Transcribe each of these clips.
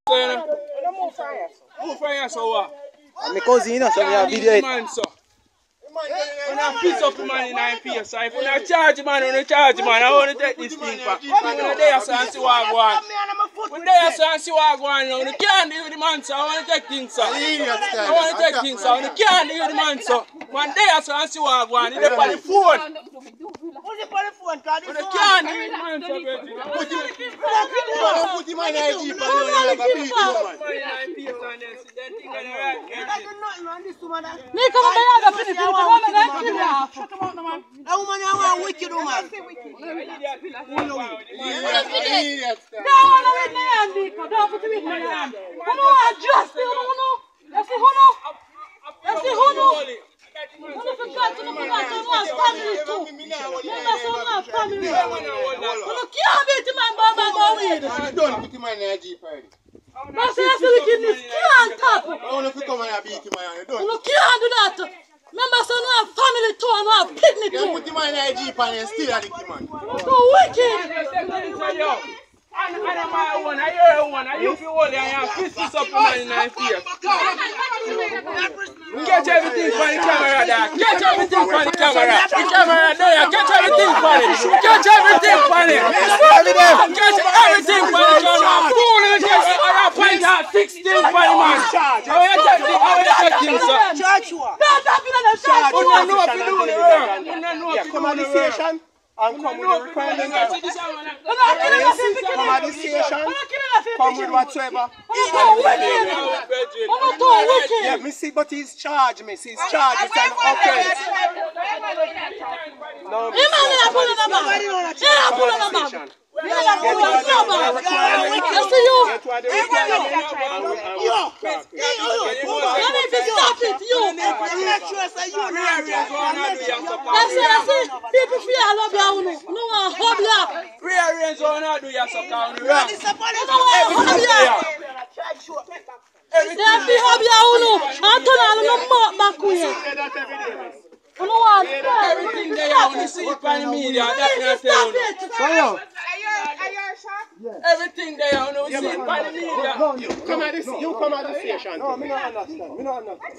Move from here, so what? I'm my cousin, so we have video it. When I piss up the man in our face, so if you not charge man, I want to take this thing back. When you're there, so I see what I want. When there, so I see what I want. You can't deal with the man, so I want to take things, so. I want to take things, so. You can't deal with the man, so. When there, so I see what I want. You're on the phone. Who's the phone? You can't deal with the man, so. Put him on IG, but you have a beat, man. Shut him out, man. That woman is a wicked woman. Don't put him in my hand. Who know just the who? That's the who know. That's the who know. Who forgot to look at the family too. Remember some family. Who can't beat him and Baba with. Don't put him on the IG party. But say that's the wickedness. Can't tap. I want to come and beat him on the Who can't do that. Remember some have family too and have picnic too. You put him on the IG party and steal the man. Who's so wicked. I my one, I hear one, I you feel only I have fist this up in my face. Catch everything for the camera there. Catch everything for the camera. The camera there. Catch everything for it. Catch everything for it. Catch everything for the camera. Fool in the camera. I have point out 16 for the man. How you take things, sir? Charge you. You don't know what to do in the world. You don't know what to do in the world. And come with the requirement. Come at the station. Come with whatsoever. Yeah, me see, but he's charged, miss. He's charged. It's an offense. No, miss. Everything they are when you see it on the media, that's not you. Everything they are when you see it on the media. You come at the station. No, me not understand. Me not understand.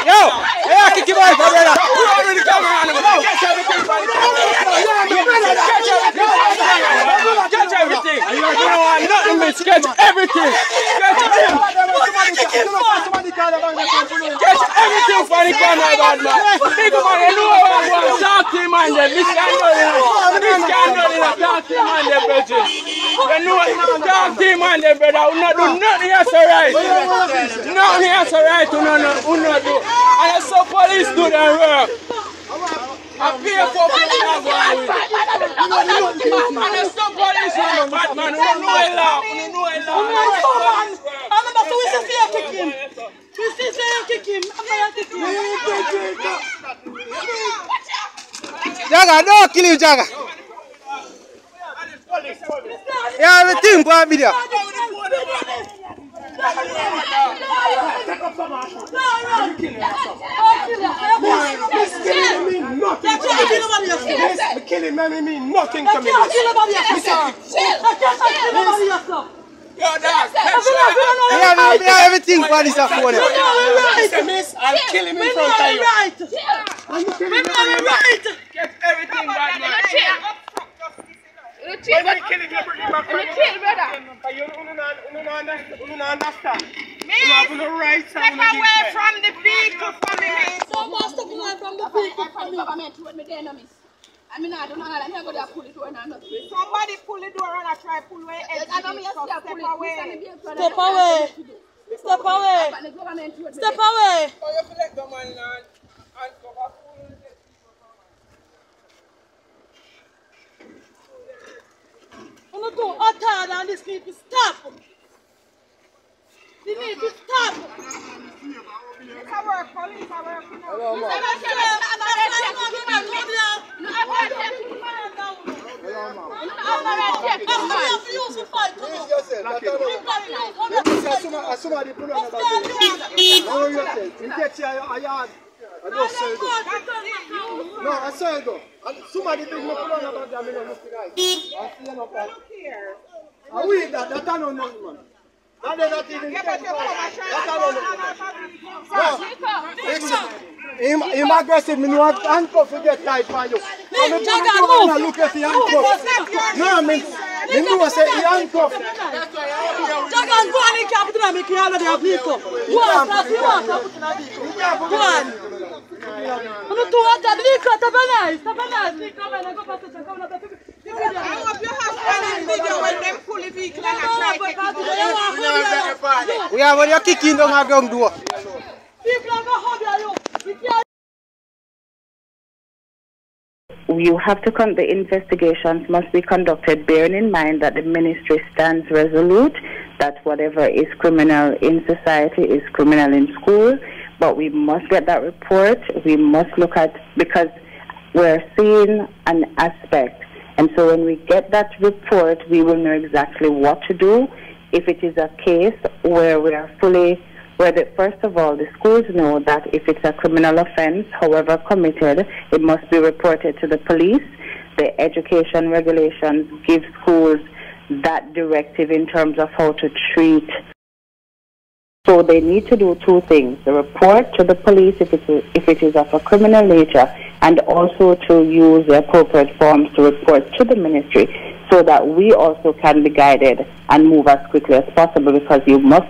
Yo! Hey, kick him out, brother! Put on the camera on him. Catch everything for the camera. Catch everything. You don't want nothing, miss. Catch everything. Catch everything. Catch everything for the camera, bad man. Big man, you know what I want. Talk to him, man. This candle in a talk to him, man, brother. You know, talk to him, man, brother. We not do nothing else right. Nothing else right. We not do. And some police do their work. I pay for people to go with. And some police do the bad man. We don't know a law. We don't know a law. I remember so we see you kick him. We see you kick him. Jaga, don't kill him, Jaga. Yeah, everything for a video. Killing me mean nothing to me. Yo, dog. Yeah, everything for this phone. Miss, I'm killing me from time. I'm killing me. Get everything bad man. Why are you killing me? Bring him back. You don't understand. Step away from the vehicle for me. Someone step away from the vehicle for me. I mean, I don't know how I'm going to pull the door and I'm not. Somebody pull the door and I try to pull away. I don't mean step away. Step away. Step away. Step away. Oh, you feel like the man and cover. I'm not doing hard and this need to stop. They need to stop. It's a work, police are working now. Hello, ma. Somebody put on about this. How are you saying? You get your yard. I just saw you go. No, I saw you go. Somebody bring me put on about that. I don't care. I will that. That I don't know, man. And they're not even him aggressive, me no handcuff to get tight for you. I'm look at the handcuff. No, I mean, me no say he handcuff. Jagan, go on, he can't put it on me, he already have vehicle. Go on, that's you want to put it on vehicle. Go on. I'm not too hot, the vehicle, stop a nice, vehicle, man, I go past it, come on, I hope you have a video when them pull the vehicle and I try to get We have when you're kicking down our ground door. You have to the investigations must be conducted bearing in mind that the ministry stands resolute that whatever is criminal in society is criminal in school, but we must get that report. We must look at, because we're seeing an aspect, and so when we get that report we will know exactly what to do. If it is a case where we are fully, first of all, the schools know that if it's a criminal offense, however committed, it must be reported to the police. The education regulations give schools that directive in terms of how to treat. So they need to do two things: the report to the police if it is of a criminal nature, and also to use the appropriate forms to report to the ministry, so that we also can be guided and move as quickly as possible, because you must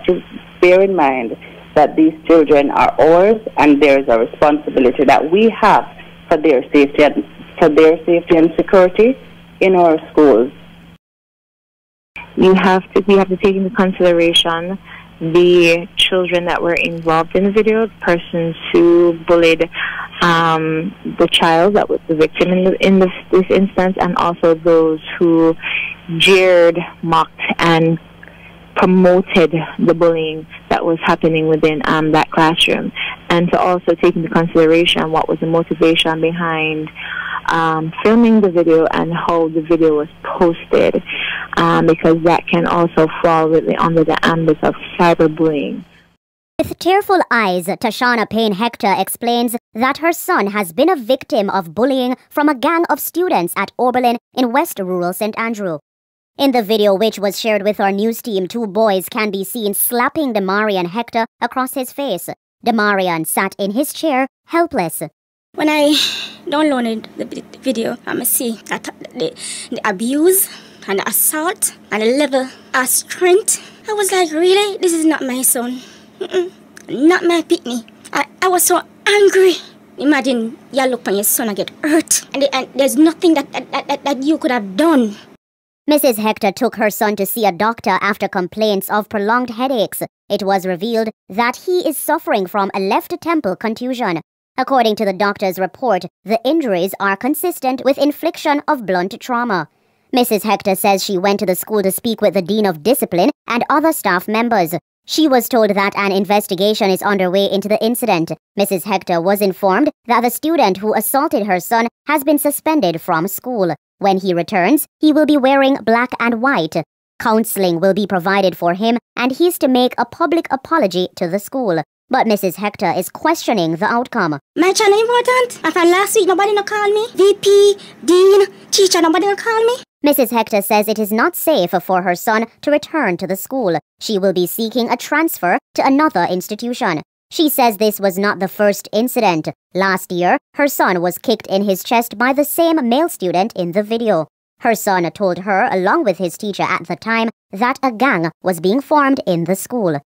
bear in mind that these children are ours and there is a responsibility that we have for their safety and security in our schools. We have to take into consideration the children that were involved in the video, persons who bullied the child that was the victim in this instance, and also those who jeered, mocked, and promoted the bullying that was happening within that classroom, and to also take into consideration what was the motivation behind filming the video and how the video was posted, because that can also fall under the ambit of cyberbullying. With tearful eyes, Tashana Payne Hector explains that her son has been a victim of bullying from a gang of students at Oberlin in West Rural St. Andrew. In the video, which was shared with our news team, two boys can be seen slapping Demarian Hector across his face. Demarian sat in his chair, helpless. When I downloaded the video, I see that the abuse and the assault and the level of strength, I was like, really? This is not my son. Not my pitney. I was so angry. Imagine you look on your son and get hurt, and there's nothing that you could have done. Mrs. Hector took her son to see a doctor after complaints of prolonged headaches. It was revealed that he is suffering from a left temple contusion. According to the doctor's report, the injuries are consistent with infliction of blunt trauma. Mrs. Hector says she went to the school to speak with the Dean of Discipline and other staff members. She was told that an investigation is underway into the incident. Mrs. Hector was informed that the student who assaulted her son has been suspended from school. When he returns, he will be wearing black and white. Counseling will be provided for him, and he's to make a public apology to the school. But Mrs. Hector is questioning the outcome. My child is important. After last week, nobody no call me. VP, Dean, teacher, nobody no call me. Mrs. Hector says it is not safe for her son to return to the school. She will be seeking a transfer to another institution. She says this was not the first incident. Last year, her son was kicked in his chest by the same male student in the video. Her son told her, along with his teacher at the time, that a gang was being formed in the school.